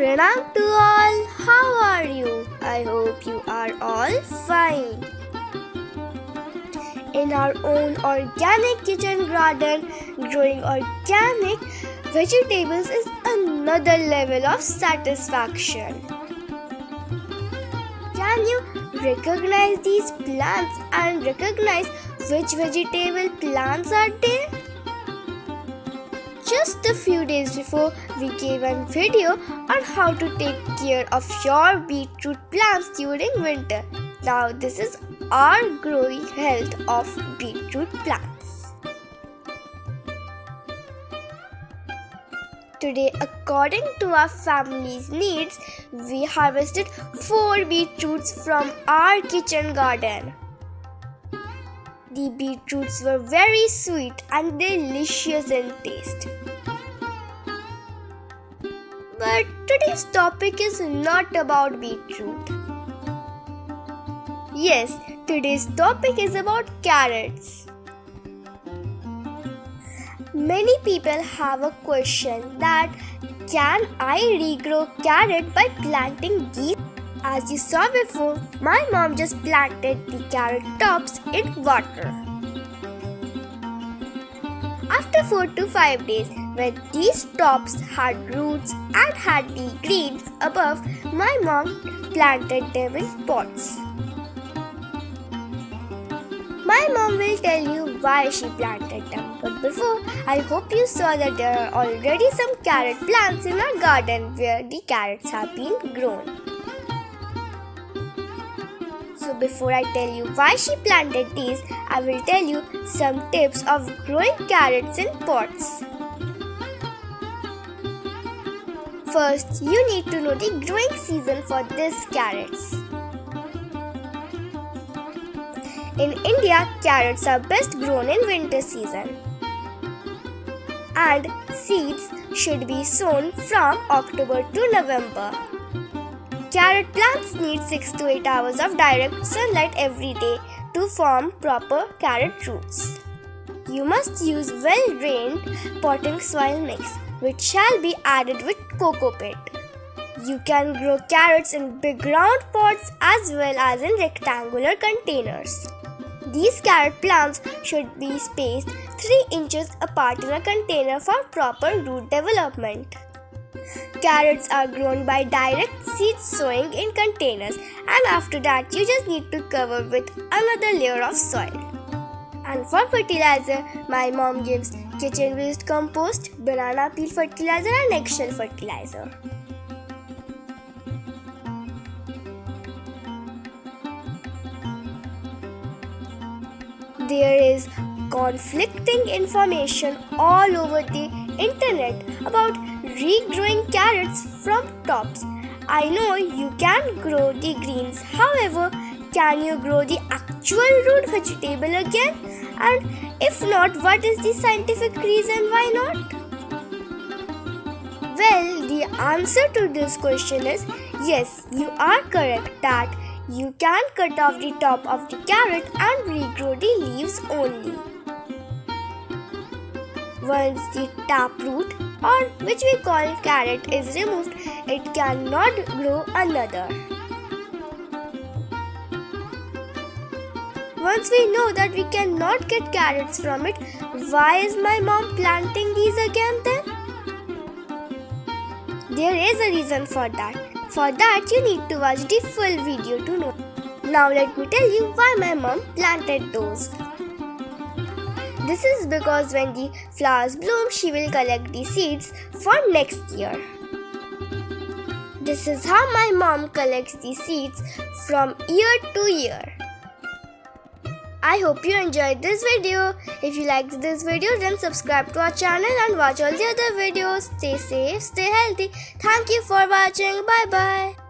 Pranam to all, how are you? I hope you are all fine. In our own organic kitchen garden, growing organic vegetables is another level of satisfaction. Can you recognize these plants and recognize which vegetable plants are there? Just a few days before, we gave a video on how to take care of your beetroot plants during winter. Now this is our growing health of beetroot plants. Today, according to our family's needs, we harvested 4 beetroots from our kitchen garden. The beetroots were very sweet and delicious in taste. But today's topic is not about beetroot. Yes, today's topic is about carrots. Many people have a question that can I regrow carrot by planting these? As you saw before, my mom just planted the carrot tops in water. After 4 to 5 days, when these tops had roots and had the greens above, my mom planted them in pots. My mom will tell you why she planted them. But before, I hope you saw that there are already some carrot plants in our garden where the carrots have been grown. So before I tell you why she planted these, I will tell you some tips of growing carrots in pots. First, you need to know the growing season for these carrots. In India, carrots are best grown in winter season. And seeds should be sown from October to November. Carrot plants need 6 to 8 hours of direct sunlight every day to form proper carrot roots. You must use well-drained potting soil mix, which shall be added with coco pit. You can grow carrots in big round pots as well as in rectangular containers. These carrot plants should be spaced 3 inches apart in a container for proper root development. Carrots are grown by direct seed sowing in containers, and after that you just need to cover with another layer of soil. And for fertilizer, my mom gives kitchen waste compost, banana peel fertilizer and eggshell fertilizer. There is conflicting information all over the internet about regrowing carrots from tops. I know you can grow the greens, however, can you grow the actual root vegetable again? And if not, what is the scientific reason why not? Well, the answer to this question is yes, you are correct that you can cut off the top of the carrot and regrow the leaves only. Once the taproot, or which we call carrot, is removed, it cannot grow another. Once we know that we cannot get carrots from it, why is my mom planting these again then? There is a reason for that. For that, you need to watch the full video to know. Now let me tell you why my mom planted those. This is because when the flowers bloom, she will collect the seeds for next year. This is how my mom collects the seeds from year to year. I hope you enjoyed this video. If you liked this video, then subscribe to our channel and watch all the other videos. Stay safe, stay healthy. Thank you for watching. Bye bye.